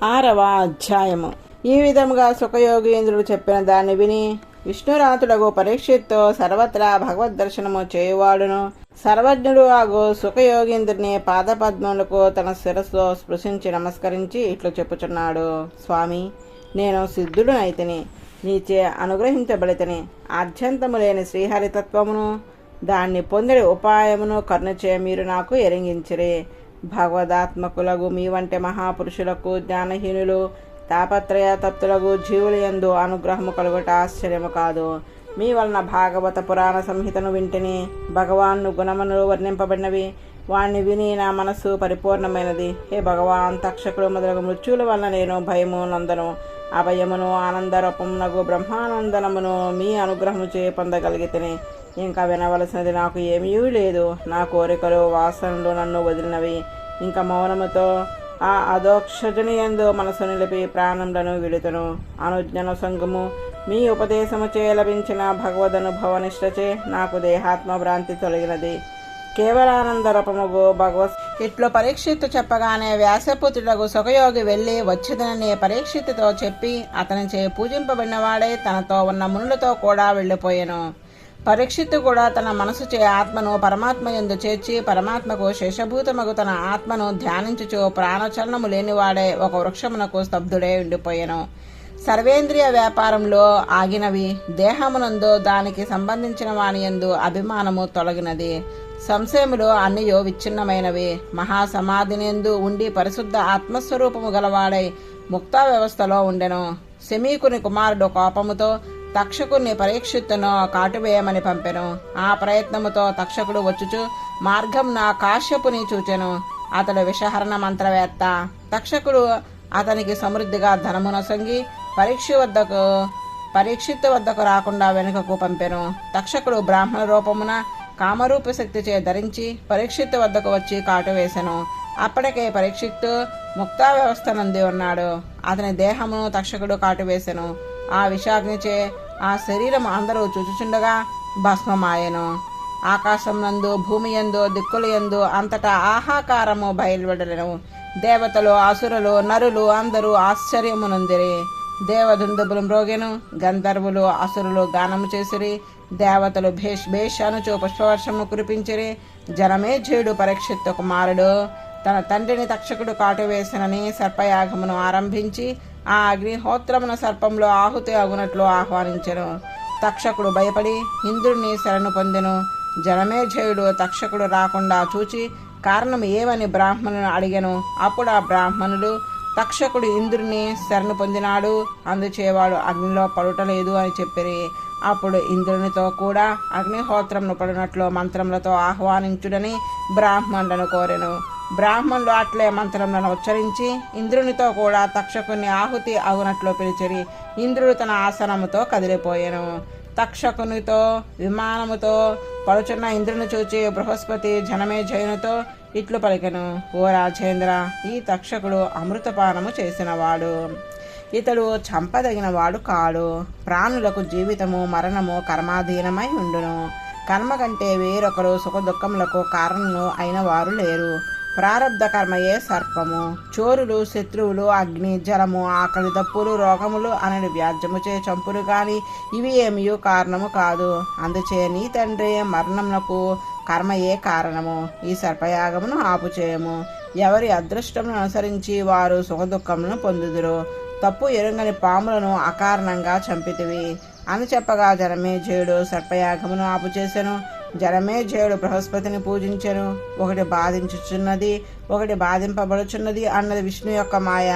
6వ అధ్యాయము. ఈ విధముగా సుఖయోగీంద్రుడు చెప్పిన దాన్ని విని విష్ణురాతుడగు పరీక్షిత్తు సర్వత్రా భగవద్దర్శనము చేయువాడును సర్వజ్ఞుడు ఆగు సుఖయోగీంద్రుని పాదపద్మములకు తన శిరస్సులో స్పృశించి నమస్కరించి ఇట్లు చెప్పుచున్నాడు. స్వామి, నేను సిద్ధుడునైతిని, నీచే అనుగ్రహించబడితిని. ఆద్యంతము లేని శ్రీహరితత్వమును దాన్ని పొందడి ఉపాయమును కరుణచే మీరు నాకు ఎరింగించిరి. భగవదాత్మకులకు మీ వంటి మహాపురుషులకు జ్ఞానహీనులు తాపత్రయ తప్తులకు జీవుల యందు అనుగ్రహము కలుగుట ఆశ్చర్యము కాదు. మీ వలన భాగవత పురాణ సంహితను వింటిని. భగవాను గుణములు వర్ణింపబడినవి. వాణ్ణి విని నా మనస్సు పరిపూర్ణమైనది. హే భగవాన్, తక్షకుడు మొదలగు మృత్యుల వలన నేను భయము నందను. అభయమును ఆనందరూపమునగు బ్రహ్మానందనమును మీ అనుగ్రహము చే పొందగలిగితిని. ఇంకా వినవలసినది నాకు ఏమీ లేదు. నా కోరికలు వాసనలు నన్ను వదిలినవి. ఇంకా మౌనముతో ఆ అధోక్షజని యందు మనసు నిలిపి ప్రాణములను విడుతును. అనుజ్ఞను సంగము మీ ఉపదేశము చే లభించిన భగవదనుభవనిష్టచే నాకు దేహాత్మ భ్రాంతి తొలగినది. కేవలానంద రూపముగు భగవత్ ఇట్లు పరీక్షిత్తు చెప్పగానే వ్యాసపుత్రులకు సుఖయోగి వెళ్ళి వచ్చేదనని పరీక్షిత్తుతో చెప్పి అతనిచే పూజింపబడిన వాడే తనతో ఉన్న మునులతో కూడా వెళ్ళిపోయాను. పరీక్షిత్తు కూడా తన మనసుచే ఆత్మను పరమాత్మ యందు చేర్చి పరమాత్మకు శేషభూతమగు తన ఆత్మను ధ్యానించుచు ప్రాణచలనము లేనివాడే ఒక వృక్షమునకు స్తబ్దుడే ఉండిపోయాను. సర్వేంద్రియ వ్యాపారంలో ఆగినవి. దేహమునందు దానికి సంబంధించిన వానియందు అభిమానము తొలగినది. సంశయములు అన్నియో విచ్ఛిన్నమైనవి. మహాసమాధినియందు ఉండి పరిశుద్ధ ఆత్మస్వరూపము గలవాడై ముక్తా వ్యవస్థలో ఉండెను. శమీకుని కుమారుడు కోపముతో తక్షకుని పరీక్షిత్తును కాటువేయమని పంపెను. ఆ ప్రయత్నముతో తక్షకుడు వచ్చుచు మార్గంన కాశ్యపుని చూచెను. అతడు విషహరణ మంత్రవేత్త. తక్షకుడు అతనికి సమృద్ధిగా ధనమునొసంగి పరీక్షిత్తు వద్దకు రాకుండా వెనుకకు పంపెను. తక్షకుడు బ్రాహ్మణ రూపమున కామరూప శక్తిచే ధరించి పరీక్షిత్తు వద్దకు వచ్చి కాటువేశను. అప్పటికే పరీక్షిత్తు ముక్తా వ్యవస్థ నంది ఉన్నాడు. అతని దేహమును తక్షకుడు కాటువేశను. ఆ విషాగ్నిచే ఆ శరీరం అందరూ చూచుచుండగా భస్మమాయెను. ఆకాశం నందు భూమి యందు దిక్కుల యందు అంతటా ఆహాకారము బయలువెడలెను. దేవతలు అసురులు నరులు అందరూ ఆశ్చర్యమునందిరి. దేవదుందుబులు మ్రోగెను. గంధర్వులు అసురులు గానము చేసిరి. దేవతలు భేష్ భేష్ అనుచు పుష్పవర్షము కురిపించిరి. జనమేజయుడు పరీక్షిత్తు కుమారుడు తన తండ్రిని తక్షకుడు కాటువేసనని సర్పయాగమును ఆరంభించి ఆ అగ్నిహోత్రమున సర్పంలో ఆహుతి అగునట్లు ఆహ్వానించెను. తక్షకుడు భయపడి ఇంద్రుని శరణు పొందెను. జనమేజయుడు తక్షకుడు రాకుండా చూచి కారణం ఏమని బ్రాహ్మణులను అడిగెను. అప్పుడు ఆ బ్రాహ్మణులు తక్షకుడు ఇంద్రుని శరణు పొందినాడు, అందుచేవాడు అగ్నిలో పడుటలేదు అని చెప్పిరి. అప్పుడు ఇంద్రునితో కూడా అగ్నిహోత్రమును పడినట్లు మంత్రములతో ఆహ్వానించుడని బ్రాహ్మణులను కోరెను. బ్రాహ్మణులు అట్లే మంత్రములను ఉచ్చరించి ఇంద్రునితో కూడా తక్షకుని ఆహుతి అగునట్లు పిలిచిరి. ఇంద్రుడు తన ఆసనముతో కదిలిపోయెను. తక్షకునితో విమానముతో పడుచున్న ఇంద్రుని చూచి బృహస్పతి జనమేజయునితో ఇట్లు పలికెను. ఓ రాజేంద్ర, ఈ తక్షకుడు అమృతపానము చేసినవాడు. ఇతడు చంపదగినవాడు కాడు. ప్రాణులకు జీవితము మరణము కర్మాధీనమై ఉండును. కర్మ కంటే వేరొకరు సుఖ దుఃఖములకు కారణము అయిన వారు లేరు. ప్రారబ్ధ కర్మయే సర్పము. చోరులు శత్రువులు అగ్ని జలము ఆకలి దప్పులు రోగములు అనని వ్యాజ్యముచే చంపురు గాని ఇవి ఏమీ కారణము కాదు. అందుచే నీ తండ్రి మరణమునకు కర్మయే కారణము. ఈ సర్పయాగమును ఆపుచేయము. ఎవరి అదృష్టమును అనుసరించి వారు సుఖదుఖములను పొందుదురు. తప్పు ఎరుగని పాములను అకారణంగా చంపితివి అని చెప్పగా జనమేజయుడు సర్పయాగమును ఆపుచేసెను. జనమేజయుడు బృహస్పతిని పూజించెను. ఒకటి బాధించుచున్నది, ఒకటి బాధింపబడుచున్నది అన్నది విష్ణు యొక్క మాయ.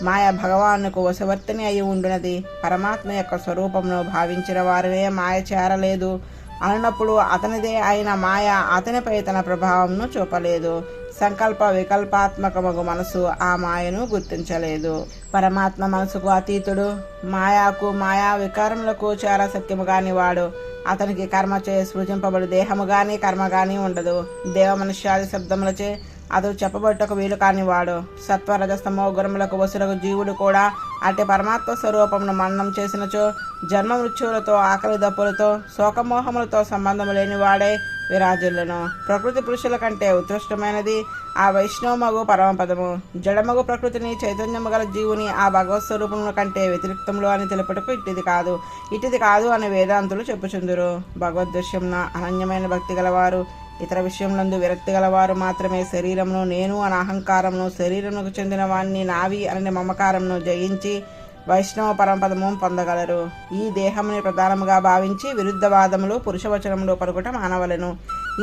మాయ భగవానుకు వశవర్తిని అయి ఉండునది. పరమాత్మ యొక్క స్వరూపమును భావించిన వారినే మాయ చేరలేదు అన్నప్పుడు అతనిదే అయిన మాయ అతనిపై తన ప్రభావంను చూపలేదు. సంకల్ప వికల్పాత్మకమగు మనసు ఆ మాయను గుర్తించలేదు. పరమాత్మ మనసుకు అతీతుడు. మాయాకు మాయా వికారములకు చేర సత్యము కాని వాడు. అతనికి కర్మచే సృజింపబడి దేహము గాని కర్మ గాని ఉండదు. దేవ మనుష్యాది శబ్దములచే అతడు చెప్పబట్టుకు వీలు కానివాడు. సత్వరజస్తమో గుణములకు వసులకు జీవుడు కూడా అట్టి పరమాత్మ స్వరూపమును మననం చేసినచో జన్మ మృత్యువులతో ఆకలి దప్పులతో శోకమోహములతో సంబంధము లేనివాడే విరాజిల్లును. ప్రకృతి పురుషుల కంటే ఉత్కృష్టమైనది ఆ వైష్ణవమగు పరమపదము. జడమగు ప్రకృతిని చైతన్యము గల జీవుని ఆ భగవత్ స్వరూపముల కంటే వ్యతిరిక్తములు అని తెలుపుటకు ఇటిది కాదు అని వేదాంతులు చెప్పుచుందురు. భగవద్విషయమున అనన్యమైన భక్తి గలవారు, ఇతర విషయములందు విరక్తి గలవారు మాత్రమే శరీరమును, నేను అని అహంకారమును, శరీరమునకు చెందిన వాణ్ణి నావి అనే మమకారమును జయించి వైష్ణవ పరమపదము పొందగలరు. ఈ దేహముని ప్రధానముగా భావించి విరుద్ధవాదములు పురుషవచనములు పలుకుట మానవలను.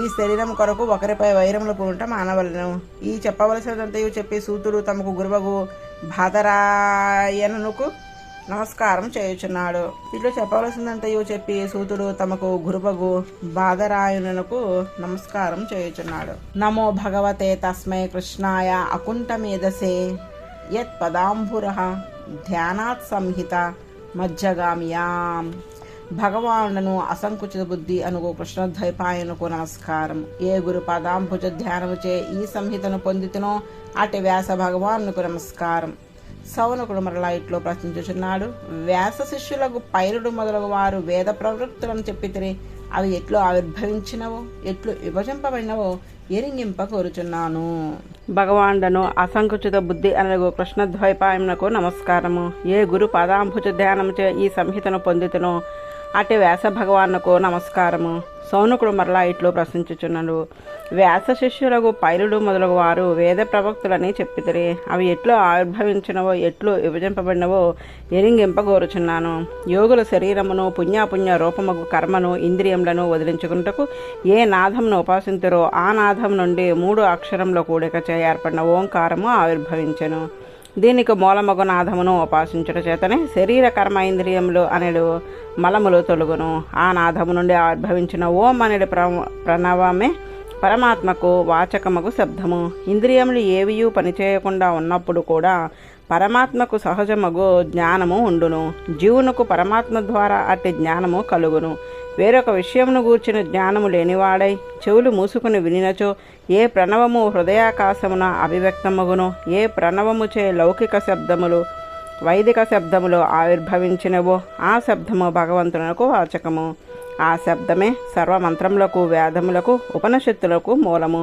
ఈ శరీరం కొరకు ఒకరిపై వైరములు పూనుట మానవలను. ఈ చెప్పవలసినంతయు చెప్పి సూతుడు తమకు గురువగు బాదరాయణునకు నమస్కారం చేయుచున్నాడు. ఇట్లు చెప్పవలసిందంతయు చెప్పి సూతుడు తమకు గురువగు బాదరాయణునకు నమస్కారం చేయుచున్నాడు. నమో భగవతే తస్మై కృష్ణాయ అకుంఠమేధసే యత్ పదాంబురః ధ్యానాత్ సంహిత మజ్జగామియాం. భగవానుడను అసంకుచిత బుద్ధి అనుగు కృష్ణద్వైపాయనుకు నమస్కారం. ఏ గురు పదాంబుజ ధ్యానముచే ఈ సంహితను పొందితునో అటు వ్యాస భగవానుకు నమస్కారం. సౌనకుడు మరలా ఇట్లో ప్రశ్నించుచున్నాడు. వ్యాస శిష్యులకు పైరుడు మొదలగు వారు వేద ప్రవృత్తులను చెప్పితిరి. అవి ఎట్లు ఆవిర్భవించినవో ఎట్లు విభజింపబడినవో ఎరింగింప కోరుచున్నాను. భగవానుడను అసంకుచిత బుద్ధి అనగు కృష్ణద్వైపాయమునకు నమస్కారము. ఏ గురు పదాంబుజ ధ్యానముచే ఈ సంహితను పొందితునో అటు వ్యాస భగవానుకు నమస్కారము. సౌనకుడు మరలా ఇట్లు ప్రశ్నించుచున్నాడు. వ్యాస శిష్యులకు పైలుడు మొదలగు వారు వేద ప్రవక్తులని చెప్పితిరి. అవి ఎట్లు ఆవిర్భవించినవో ఎట్లు విభజింపబడినవో ఎరింగింపగోరుచున్నాను. యోగుల శరీరమును పుణ్యాపుణ్య రూపముగు కర్మను ఇంద్రియములను వదిలించుకుంటకు ఏ నాదమును ఉపాసింతురో ఆ నాదం నుండి 3 అక్షరముల కూడిక చే ఏర్పడిన ఓంకారము ఆవిర్భవించెను. దీనికి మూలమగు నాదమును ఉపాసించుట చేతనే శరీర కర్మ ఇంద్రియములు అనేడు మలములు తొలుగును. ఆ నాదము నుండి ఆవిర్భవించిన ఓం అనేది ప్రణవమే పరమాత్మకు వాచకమగు శబ్దము. ఇంద్రియములు ఏవియూ పనిచేయకుండా ఉన్నప్పుడు కూడా పరమాత్మకు సహజమగు జ్ఞానము ఉండును. జీవునకు పరమాత్మ ద్వారా అట్టి జ్ఞానము కలుగును. వేరొక విషయమును గూర్చిన జ్ఞానము లేనివాడై చెవులు మూసుకుని వినినచో ఏ ప్రణవము హృదయాకాశమున అభివ్యక్తమగును, ఏ ప్రణవముచే లౌకిక శబ్దములు వైదిక శబ్దములు ఆవిర్భవించినవో ఆ శబ్దము భగవంతునకు వాచకము. ఆ శబ్దమే సర్వమంత్రములకు, వేదములకు, ఉపనిషత్తులకు మూలము.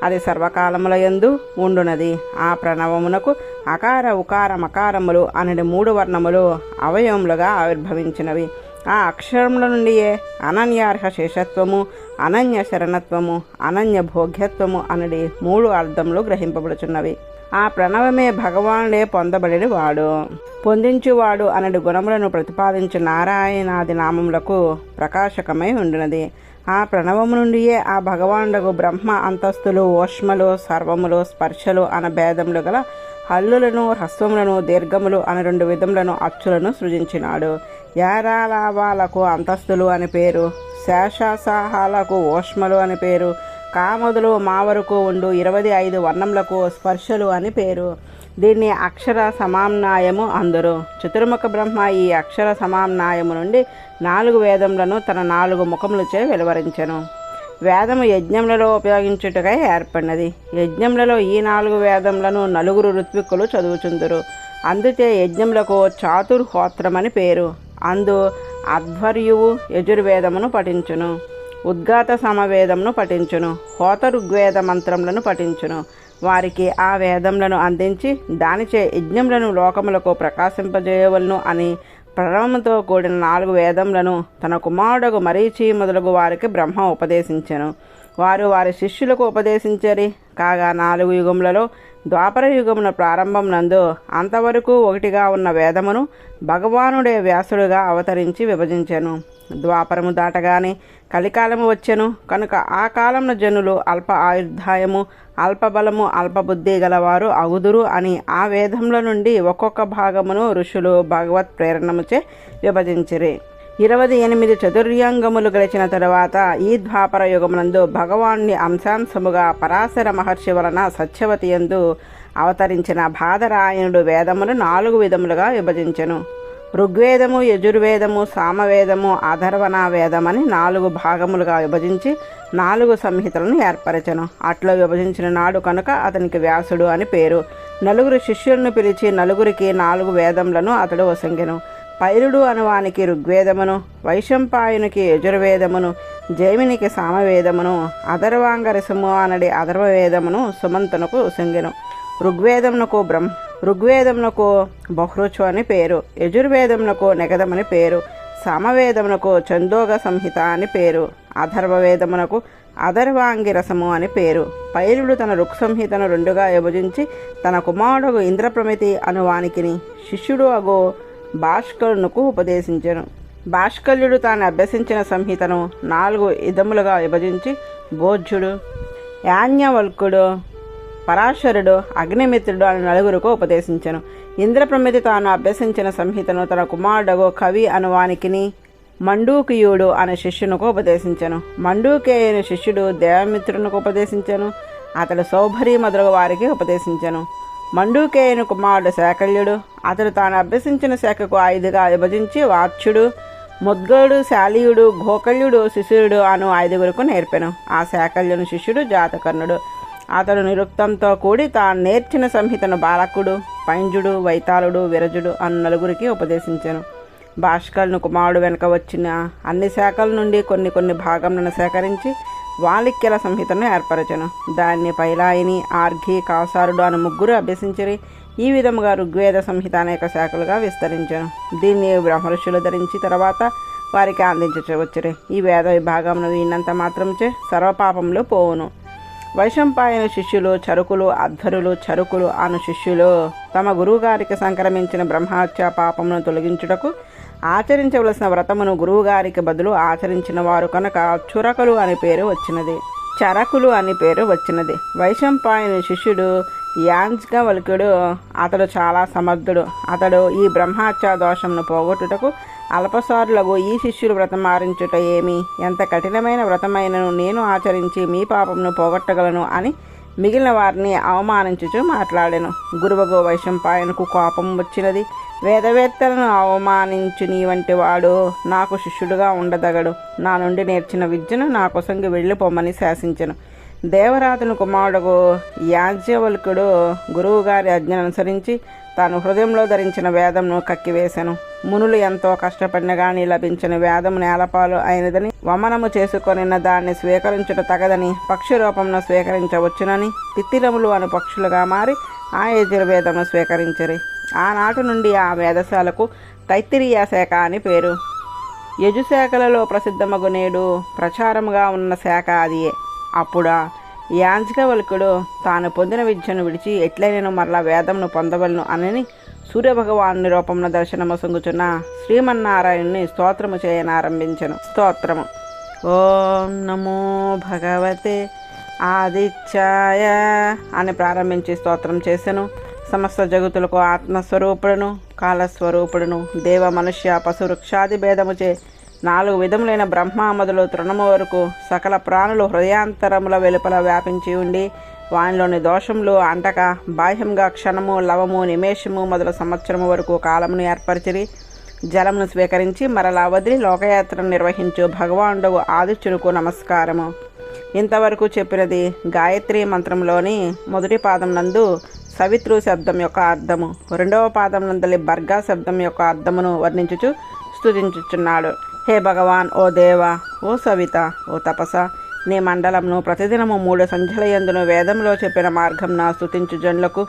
అది సర్వకాలములయందు ఉండునది. ఆ ప్రణవమునకు అకార ఉకార మకారములు అనేది 3 వర్ణములు అవయవములుగా ఆవిర్భవించినవి. ఆ అక్షరముల నుండియే అనన్యార్హ శేషత్వము, అనన్య శరణత్వము, అనన్య భోగ్యత్వము అనేది 3 అర్థములు గ్రహింపబడుచున్నవి. ఆ ప్రణవమే భగవానుడే పొందబడి వాడు, పొందించువాడు అనేది గుణములను ప్రతిపాదించు నారాయణాది నామములకు ప్రకాశకమై ఉండినది. ఆ ప్రణవము నుండియే ఆ భగవానుడకు బ్రహ్మ అంతస్తులు, ఓష్మలు, సర్వములు, స్పర్శలు అన భేదములు గల హల్లులను, హ్రస్వములను, దీర్ఘములు అనే 2 విధములను అచ్చులను సృజించినాడు. యారాలావాలకు అంతస్తులు అని పేరు, శేషాసాహాలకు ఓష్మలు అని పేరు, కామదులు మా వరకు ఉండు 25 వర్ణములకు స్పర్శలు అని పేరు. దీన్ని అక్షర సమామ్నాయము అందరు. చతుర్ముఖ బ్రహ్మ ఈ అక్షర సమామ్నాయము నుండి 4 వేదములను తన 4 ముఖములచే వెలువరించెను. వేదము యజ్ఞములలో ఉపయోగించుటకై ఏర్పడినది. యజ్ఞములలో ఈ 4 వేదములను 4 ఋత్విక్కులు చదువుచుందురు. అందుచే యజ్ఞములకు చాతుర్హోత్రమని పేరు. అందు అధ్వర్యువు యజుర్వేదమును పఠించును, ఉద్గాత సమవేదమును పఠించును, హోత ఋగ్వేద మంత్రములను పఠించును. వారికి ఆ వేదములను అందించి దానిచే యజ్ఞములను లోకములకు ప్రకాశింపజేయవలను అని ప్రణవముతో కూడిన 4 వేదములను తన కుమారుడు మరీచి మొదలగు వారికి బ్రహ్మ ఉపదేశించెను. వారు వారి శిష్యులకు ఉపదేశించరి. కాగా 4 యుగములలో ద్వాపర యుగమున ప్రారంభం నందు అంతవరకు ఒకటిగా ఉన్న వేదమును భగవానుడే వ్యాసుడుగా అవతరించి విభజించెను. ద్వాపరము దాటగానే కలికాలము వచ్చెను కనుక ఆ కాలంలో జనులు అల్ప ఆయుర్దాయము, అల్పబలము, అల్పబుద్ధి గలవారు అగుదురు అని ఆ వేదముల నుండి ఒక్కొక్క భాగమును ఋషులు భగవత్ ప్రేరణముచే విభజించిరి. 28 చతుర్యంగములు గడిచిన తరువాత ఈ ద్వాపర యుగమునందు భగవానుని అంశాంశముగా పరాశర మహర్షి వలన సత్యవతి యందు అవతరించిన బాదరాయణుడు వేదములు 4 విధములుగా విభజించెను. ఋగ్వేదము, యజుర్వేదము, సామవేదము, అధర్వణ వేదమని 4 భాగములుగా విభజించి 4 సంహితలను ఏర్పరచెను. అట్లా విభజించిన నాడు కనుక అతనికి వ్యాసుడు అని పేరు. 4 శిష్యులను పిలిచి 4కి 4 వేదములను అతడు వసంగెను. పైలుడు అనువానికి ఋగ్వేదమును, వైశంపాయునికి యజుర్వేదమును, జైమినికి సామవేదమును, అధర్వాంగరసము అనడి అధర్వవేదమును సుమంతునకు శంగెను. ఋగ్వేదమునకు బహ్రుచు అని పేరు, యజుర్వేదమునకు నెగదమని పేరు, సామవేదమునకు చందోగ సంహిత అని పేరు, అధర్వవేదమునకు అధర్వాంగిరసము అని పేరు. పైలుడు తన ఋక్ సంహితను రెండుగా విభజించి తన కుమారుడు ఇంద్రప్రమితి అనువానికిని శిష్యుడు అగు భాష్కరునకు ఉపదేశించెను. భాష్కల్యుడు తాను అభ్యసించిన సంహితను 4 ఇదములుగా విభజించి భోజ్యుడు, యాజ్ఞవల్కుడు, పరాశరుడు, అగ్నిమిత్రుడు అని 4 ఉపదేశించెను. ఇంద్రప్రమితి తాను అభ్యసించిన సంహితను తన కుమారుడు కవి అనువానికిని మండూకియుడు అనే శిష్యునికి ఉపదేశించెను. మండూకేయుని శిష్యుడు దేవమిత్రునికి ఉపదేశించెను. అతడు సౌభరి మొదలగు వారికి ఉపదేశించెను. మండూకేయుని కుమారుడు శాకల్యుడు. అతడు తాను అభ్యసించిన శాఖకు 5గా విభజించి వాచ్యుడు, ముద్గలుడు, శాలీయుడు, గోకల్యుడు, శిశురుడు అను 5 నేర్పెను. ఆ శాకల్యుని శిష్యుడు జాతకర్ణుడు. అతడు నిరుక్తంతో కూడి తాను నేర్చిన సంహితను బాలకుడు, పైంజుడు, వైతాళుడు, విరజుడు అను 4 ఉపదేశించెను. భాష్కరుని కుమారుడు వెనుక వచ్చిన అన్ని శాఖల నుండి కొన్ని భాగములను సేకరించి వాలిక్యల సంహితను ఏర్పరచెను. దాన్ని పైలాయిని, ఆర్ఘి, కాసారుడు అను 3 అభ్యసించిరి. ఈ విధముగా ఋగ్వేద సంహిత అనేక శాఖలుగా విస్తరించెను. దీన్ని బ్రహ్మఋషులు ధరించి తర్వాత వారికి అందించవచ్చురి. ఈ వేద విభాగమును విన్నంత మాత్రంచే సర్వపాపములు పోవును. వైశంపాయన శిష్యులు చరుకులు, అధ్వరులు, చరుకులు అను శిష్యులు తమ గురువుగారికి సంక్రమించిన బ్రహ్మహత్య పాపమును తొలగించుటకు ఆచరించవలసిన వ్రతమును గురువుగారికి బదులు ఆచరించిన వారు కనుక చురకులు అని పేరు వచ్చినది, చరకులు అని పేరు వచ్చినది. వైశంపాయని శిష్యుడు యాజ్ఞవల్క్యుడు. అతడు చాలా సమర్థుడు. అతడు ఈ బ్రహ్మహత్య దోషమును పోగొట్టుటకు అల్పసారులకు ఈ శిష్యులు వ్రతం ఆరించుట ఏమి, ఎంత కఠినమైన వ్రతమైనను నేను ఆచరించి మీ పాపమును పోగొట్టగలను అని మిగిలిన వారిని అవమానించుచు మాట్లాడాను. గురువుగు వైశంపాయనకు కోపం వచ్చినది. వేదవేత్తలను అవమానించు నీ వంటి వాడు నాకు శిష్యుడుగా ఉండదగడు. నా నుండి నేర్చిన విద్యను నా కొసంగి వెళ్ళిపోమని శాసించెను. దేవరాతుని కుమారుడు యాజ్ఞవల్కుడు గురువుగారి ఆజ్ఞను అనుసరించి తాను హృదయంలో ధరించిన వేదమును కక్కివేశాను. మునులు ఎంతో కష్టపడిన గాని లభించిన వేదము నేలపాలు అయినదని వమనము చేసుకొనిన దాన్ని స్వీకరించుట తగదని పక్షి రూపమును స్వీకరించవచ్చునని తిత్తిరములు అను పక్షులుగా మారి ఆ యజుర్వేదమును స్వీకరించరి. ఆనాటి నుండి ఆ వేదశాలకు తైత్తిరీయ శాఖ అని పేరు. యజుశాఖలలో ప్రసిద్ధమగు నేడు ప్రచారముగా ఉన్న శాఖ అదియే. అప్పుడా యాజ్ఞవల్కుడు తాను పొందిన విద్యను విడిచి ఎట్లయినను మరలా వేదమును పొందవలను అని సూర్యభగవాను రూపమున దర్శనము సొంగుచున్న శ్రీమన్నారాయణుని స్తోత్రము చేయనారంభించెను. స్తోత్రము. ఓం నమో భగవతే ఆదిత్యాయ అని ప్రారంభించి స్తోత్రం చేసెను. సమస్త జగతులకు ఆత్మస్వరూపుడును, కాలస్వరూపుడును, దేవ, మనుష్య, పశు, వృక్షాది భేదముచే 4 విధములైన బ్రహ్మ మొదలు తృణము వరకు సకల ప్రాణులు హృదయాంతరముల వెలుపల వ్యాపించి ఉండి వానిలోని దోషములు అంటక బాహ్యంగా క్షణము, లవము, నిమేషము మొదలు సంవత్సరము వరకు కాలమును ఏర్పరిచిరి. జలమును స్వీకరించి మరలా వదిలి లోకయాత్రను నిర్వహించు భగవానుడు ఆదిత్యునికి నమస్కారము. ఇంతవరకు చెప్పినది గాయత్రి మంత్రంలోని మొదటి పాదం నందు సవితృ శబ్దం యొక్క అర్థము, 2వ పాదం నందలి భర్గా శబ్దం యొక్క అర్థమును వర్ణించుచు స్తుతించుచున్నాడు. హే భగవాన్, ఓ దేవ, ఓ సవిత, ఓ తపస, నీ మండలంను ప్రతిదినము 3 సంధ్యలయందును వేదంలో చెప్పిన మార్గంన స్తుతించు జనులకు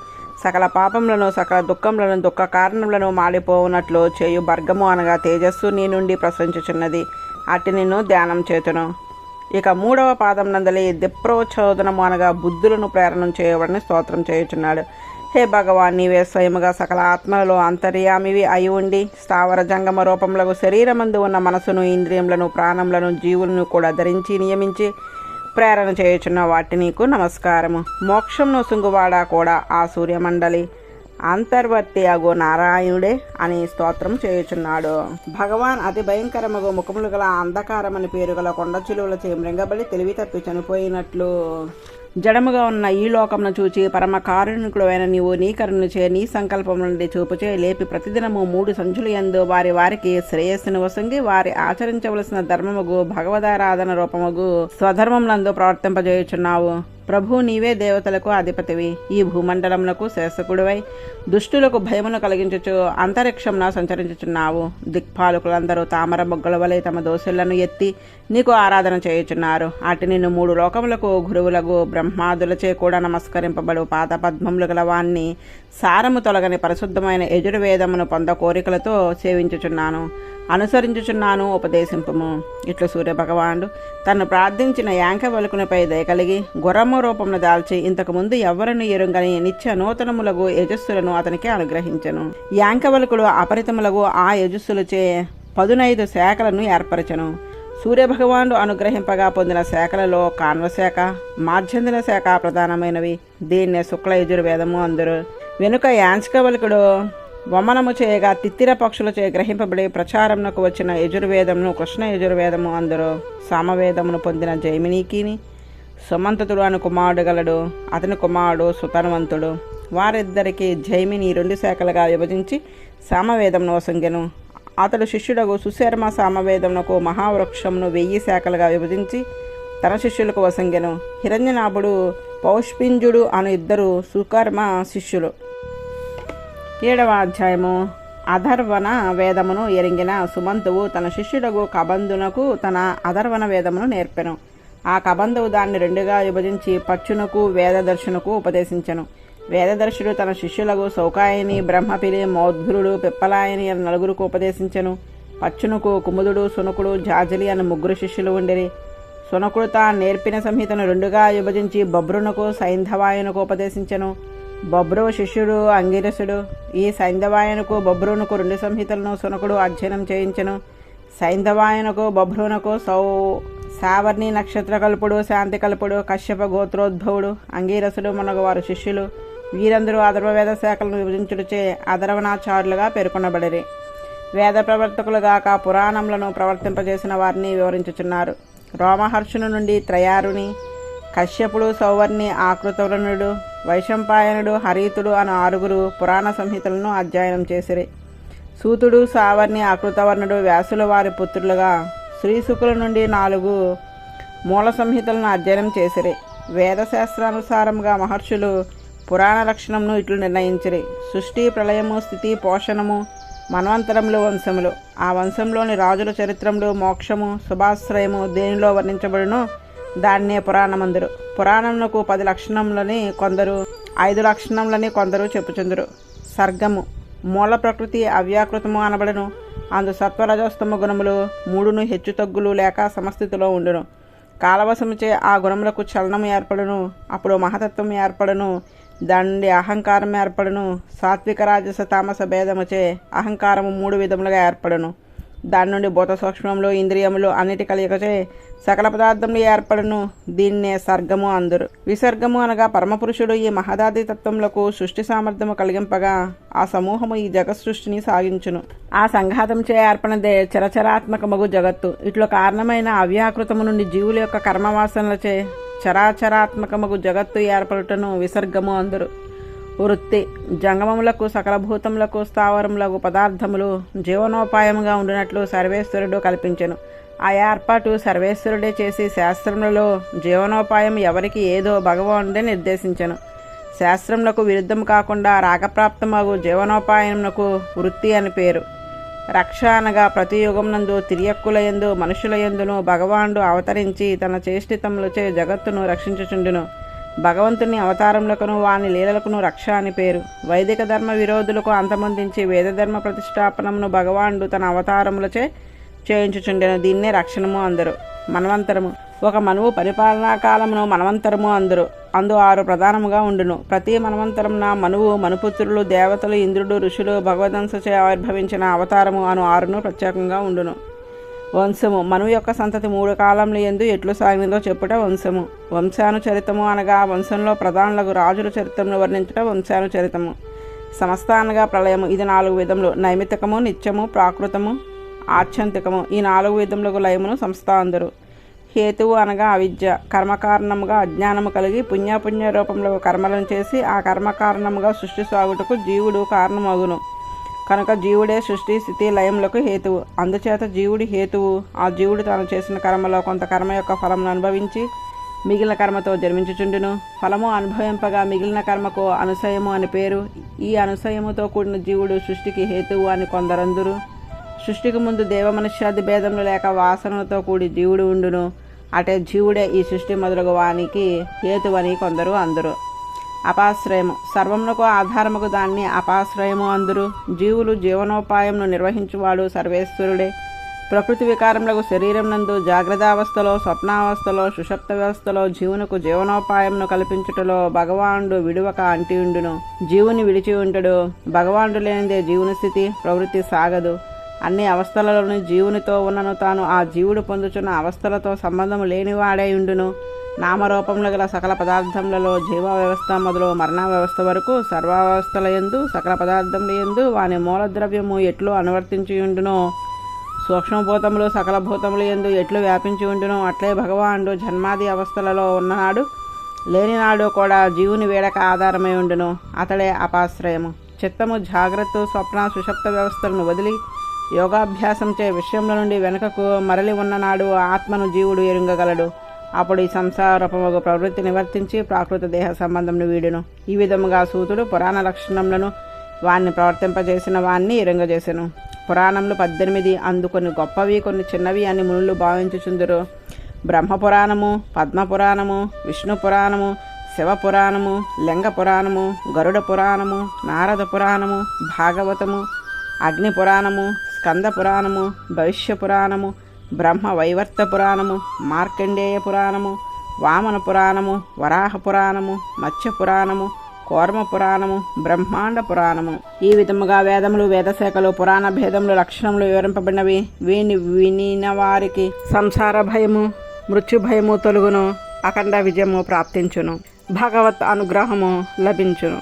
సకల పాపములను, సకల దుఃఖములను, దుఃఖ కారణములను మాడిపోవునట్లు చేయు భర్గము అనగా తేజస్సు నీ నుండి ప్రసరించుచున్నది. అట్టి నిన్ను ధ్యానం చేతును. ఇక 3వ పాదం నందలి దిప్రోచోదనము అనగా బుద్ధులను ప్రేరణ చేయబడిన స్తోత్రం చేయుచున్నాడు. హే భగవాన్, నీవే స్వయముగా సకల ఆత్మలలో అంతర్యామివి అయి ఉండి స్థావర జంగమ రూపములకు శరీరమందు ఉన్న మనసును, ఇంద్రియములను, ప్రాణములను, జీవులను కూడా ధరించి నియమించి ప్రేరణ చేయుచున్న వాటి నీకు నమస్కారము. మోక్షంను సుంగువాడా కూడా ఆ సూర్యమండలి అంతర్వర్తి అగు నారాయణుడే అని స్తోత్రం చేయుచున్నాడు. భగవాన్ అతి భయంకరమగు ముఖములు గల అంధకారమని పేరు గల కొండ చిలువలచే మృంగబడి తెలివి తప్పి చనిపోయినట్లు జడముగా ఉన్న ఈ లోకమును చూచి పరమ కారుణికుడైన నీవు నీ కరుణచే నీ సంకల్పం నుండి చూపుచే లేపి ప్రతిదినము 3 సంచులయందు వారి వారికి శ్రేయస్సును వసంగి వారి ఆచరించవలసిన ధర్మముగు భగవదారాధన రూపముగు స్వధర్మములందు ప్రవర్తింపజేయుచున్నావు. ప్రభు నీవే దేవతలకు అధిపతివి. ఈ భూమండలమునకు శాసకుడివై దుష్టులకు భయమును కలిగించుచు అంతరిక్షంన సంచరించుచున్నావు. దిక్పాలకులందరూ తామర మొగ్గల వలె తమ దోషులను ఎత్తి నీకు ఆరాధన చేయుచున్నారు. అటు నిన్ను 3 లోకములకు గురువులకు బ్రహ్మాదులచే కూడా నమస్కరింపబడు పాదపద్మములు గలవాన్ని సారము తొలగని పరిశుద్ధమైన యజుర్వేదమును పొంద కోరికలతో సేవించుచున్నాను, అనుసరించుచున్నాను, ఉపదేశింపము. ఇట్లు సూర్యభగవానుడు తను ప్రార్థించిన యాంకవల్కునిపై దయకలిగి గుర్రము రూపమును దాల్చి ఇంతకుముందు ఎవ్వరను ఎరుంగని నిత్య నూతనములగు యజస్సులను అతనికి అనుగ్రహించెను. యాంకవల్కుడు అపరితములగు ఆ యజస్సులచే 15 శాఖలను ఏర్పరచెను. సూర్యభగవానుడు అనుగ్రహింపగా పొందిన శాఖలలో కాన్వశాఖ, మాధ్యందిన శాఖ ప్రధానమైనవి. దీన్నే శుక్ల యజుర్వేదము అందరు. వెనుక యాంకవల్కుడు వమనము చేయగా తిత్తిర పక్షులచే గ్రహింపబడి ప్రచారమునకు వచ్చిన యజుర్వేదమును కృష్ణ యజుర్వేదము అందరూ. సామవేదమును పొందిన జైమినీకిని సుమంతుడు అను కుమారుడు గలడు. అతని కుమారుడు సుతనువంతుడు. వారిద్దరికి జైమిని 2 శాఖలుగా విభజించి సామవేదమును వసంగెను. అతడు శిష్యుడగు సుశర్మ సామవేదమునకు మహావృక్షమును 1000 శాఖలుగా విభజించి తన శిష్యులకు వసంగెను. హిరణ్యనాభుడు పౌష్పింజుడు అను 2 సుకర్మ శిష్యులు. 7వ అధ్యాయము. అధర్వణ వేదమును ఎరింగిన సుమంతువు తన శిష్యుడగు కబంధునకు తన అధర్వణ వేదమును నేర్పెను. ఆ కబంధువు దాన్ని 2గా విభజించి పచ్చునకు వేదదర్శునకు ఉపదేశించెను. వేదదర్శుడు తన శిష్యులకు సౌకాయని, బ్రహ్మపిలి, మౌద్భురుడు, పిప్పలాయని అని 4 ఉపదేశించెను. పచ్చునకు కుముదుడు, సునకుడు, జాజలి అని 3 శిష్యులు ఉండిరి. సునకుడు తా నేర్పిన సంహితను 2గా విభజించి బభ్రునకు, సైంధవాయనకు ఉపదేశించెను. బభ్రు శిష్యుడు అంగిరసుడు. ఈ సైంధవాయనకు బభ్రునకు 2 సంహితలను సునకుడు అధ్యయనం చేయించెను. సైంధవాయనకు బభ్రునకు సావర్ణి నక్షత్రకల్పుడు, శాంతికల్పుడు, కశ్యప గోత్రోద్భవుడు, అంగీరసుడు మునగవారు శిష్యులు. వీరందరూ అధర్వవేద శాఖలను విభజించుటచే అధర్వణాచారులుగా పేర్కొనబడిరి. వేద ప్రవర్తకులుగాక పురాణములను ప్రవర్తింపజేసిన వారిని వివరించుచున్నారు. రోమహర్షుని నుండి త్రయారుని, కశ్యపుడు, సౌవర్ణి, ఆకృతవర్ణుడు, వైశంపాయనుడు, హరీతుడు అను 6 పురాణ సంహితలను అధ్యయనం చేసిరి. సూతుడు, సావర్ణి, ఆకృతవర్ణుడు వ్యాసుల వారి పుత్రులుగా శ్రీశుకుల నుండి 4 మూల సంహితలను అధ్యయనం చేసిరి. వేదశాస్త్రానుసారంగా మహర్షులు పురాణ లక్షణమును ఇట్లు నిర్ణయించిరి. సృష్టి, ప్రళయము, స్థితి, పోషణము, మన్వంతరములు వంశములు. ఆ వంశంలోని రాజుల చరిత్రములు, మోక్షము, శుభాశ్రయము దేనిలో వర్ణించబడునో దాన్నే పురాణమందురు. పురాణమునకు 10 లక్షణములని కొందరు, 5 లక్షణములని కొందరు చెప్పుచుందురు. సర్గము మూల ప్రకృతి అవ్యాకృతము అనబడును. అందు సత్వరజస్తమ గుణములు 3ను హెచ్చు తగ్గులు లేక సమస్థితిలో ఉండును. కాలవశముచే ఆ గుణములకు చలనము ఏర్పడును. అప్పుడు మహతత్వం ఏర్పడును. దాని నుండి అహంకారం ఏర్పడును. సాత్విక రాజస తామస భేదముచే అహంకారము 3 విధములుగా ఏర్పడును. దాని నుండి భూత సూక్ష్మములు, ఇంద్రియములు అన్నిటి కలియకచే సకల పదార్థములు ఏర్పడును. దీన్నే సర్గము అందురు. విసర్గము అనగా పరమపురుషుడు ఈ మహదాది తత్వములకు సృష్టి సామర్థ్యము కలిగింపగా ఆ సమూహము ఈ జగత్ సృష్టిని సాగించును. ఆ సంఘాతంచే ఏర్పడినదే చరచరాత్మకమగు జగత్తు. ఇట్లు కారణమైన అవ్యాకృతము నుండి జీవుల యొక్క కర్మవాసనలచే చరాచరాత్మకమగు జగత్తు ఏర్పడుటను విసర్గము అందురు. వృత్తి జంగమములకు, సకల భూతములకు, స్థావరములకు పదార్థములు జీవనోపాయముగా ఉండినట్లు సర్వేశ్వరుడు కల్పించెను. ఆ ఏర్పాటు సర్వేశ్వరుడే చేసి శాస్త్రములలో జీవనోపాయం ఎవరికి ఏదో భగవానుడే నిర్దేశించెను. శాస్త్రములకు విరుద్ధం కాకుండా రాగప్రాప్తమగు జీవనోపాయమునకు వృత్తి అని పేరు. రక్ష అనగా ప్రతి యుగమునందు తిరియక్కులయందు మనుషులయందును భగవానుడు అవతరించి తన చేష్టితములచే జగత్తును రక్షించుచుండును. భగవంతుని అవతారములకును వాని లీలలకును రక్ష అని పేరు. వైదిక ధర్మ విరోధులకు అంతమొందించి వేదధర్మ ప్రతిష్టాపనమును భగవానుడు తన అవతారములచే చేయించుచుండెను. దీన్నే రక్షణము అందరు. మన్వంతరము ఒక మనువు పరిపాలనా కాలమును మన్వంతరము అందరు. అందు 6 ప్రధానముగా ఉండును. ప్రతి మన్వంతరమున మనువు, మనుపుత్రులు, దేవతలు, ఇంద్రుడు, ఋషులు, భగవదంశచే ఆవిర్భవించిన అవతారము అను 6ను ప్రత్యేకంగా ఉండును. వంశము మనువు యొక్క సంతతి 3 కాలముల యందు ఎట్లు సాగినదో చెప్పుట వంశము. వంశానుచరితము అనగా వంశంలో ప్రధానులకు రాజుల చరిత్రమును వర్ణించుట వంశానుచరితము. సమస్త అనగా ప్రళయము. ఇది 4 విధములు: నైమితికము, నిత్యము, ప్రాకృతము, ఆత్యంతికము. ఈ 4 విధములకు లయమును సంస్థ అందరు. హేతువు అనగా అవిద్య. కర్మకారణముగా అజ్ఞానము కలిగి పుణ్యపుణ్య రూపంలో కర్మలను చేసి ఆ కర్మకారణముగా సృష్టి సాగుటకు జీవుడు కారణమగును. కనుక జీవుడే సృష్టి, స్థితి, లయములకు హేతువు. అందుచేత జీవుడి హేతువు. ఆ జీవుడు తాను చేసిన కర్మలో కొంత కర్మ యొక్క ఫలమును అనుభవించి మిగిలిన కర్మతో జన్మించుచుండును. ఫలము అనుభవింపగా మిగిలిన కర్మకు అనుసయము అని పేరు. ఈ అనుసయముతో కూడిన జీవుడు సృష్టికి హేతువు అని కొందరందురు. సృష్టికి ముందు దేవమనుష్యాది భేదములు లేక వాసనలతో కూడి జీవుడు ఉండును. అటే జీవుడే ఈ సృష్టి మొదలగు వానికి హేతువని కొందరు అందురు. అపాశ్రయము సర్వమునకు ఆధారముకు దాన్ని అపాశ్రయము అందురు. జీవులు జీవనోపాయంను నిర్వహించువాడు సర్వేశ్వరుడే. ప్రకృతి వికారములకు శరీరం నందు జాగ్రత్తావస్థలో, స్వప్నావస్థలో, సుషప్త వ్యవస్థలో జీవునకు జీవనోపాయంను కల్పించుటలో భగవానుడు విడువక అంటియుండును. జీవుని విడిచి ఉంటడు. భగవానుడు లేనిదే జీవుని స్థితి ప్రవృత్తి సాగదు. అన్ని అవస్థలలోని జీవునితో ఉన్నను తాను ఆ జీవుడు పొందుచున్న అవస్థలతో సంబంధము లేనివాడై ఉండును. నామరూపములు గల సకల పదార్థములలో జీవ వ్యవస్థ మొదలు మరణ వ్యవస్థ వరకు సర్వావస్థల యందు సకల పదార్థముల యందు వాని మూలద్రవ్యము ఎట్లు అనువర్తించి ఉండునో, సూక్ష్మభూతములు సకల భూతముల యందు ఎట్లు వ్యాపించి ఉండునో, అట్లే భగవానుడు జన్మాది అవస్థలలో ఉన్ననాడు లేనినాడు కూడా జీవుని వేడక ఆధారమై ఉండును. అతడే అపాశ్రయము. చిత్తము జాగ్రత్త స్వప్న సుషప్త వ్యవస్థలను వదిలి యోగాభ్యాసంచే విషయముల నుండి వెనుకకు మరలి ఉన్ననాడు ఆత్మను జీవుడు ఎరుంగగలడు. అప్పుడు ఈ సంసారూపముగు ప్రవృత్తి నివర్తించి ప్రాకృత దేహ సంబంధమును వీడును. ఈ విధముగా సూతుడు పురాణ లక్షణములను వాణ్ణి ప్రవర్తింపజేసిన వాణ్ణి ఎరుంగజేసెను. పురాణములు 18, అందుకొని గొప్పవి కొన్ని చిన్నవి అని మునులు భావించుచుందురు. బ్రహ్మపురాణము, పద్మపురాణము, విష్ణు పురాణము, శివపురాణము, లింగ పురాణము, గరుడ పురాణము, నారద పురాణము, భాగవతము, అగ్ని పురాణము, స్కంద పురాణము, భవిష్య పురాణము, బ్రహ్మ వైవర్త పురాణము, మార్కండేయ పురాణము, వామన పురాణము, వరాహ పురాణము, మత్స్య పురాణము, కూర్మ పురాణము, బ్రహ్మాండ పురాణము. ఈ విధముగా వేదములు, వేదశాఖలు, పురాణ భేదములు, లక్షణములు వివరింపబడినవి. వీని వినిన వారికి సంసార భయము, మృత్యు భయము తొలుగును. అఖండ విజయము ప్రాప్తించును. భగవత్ అనుగ్రహము లభించును.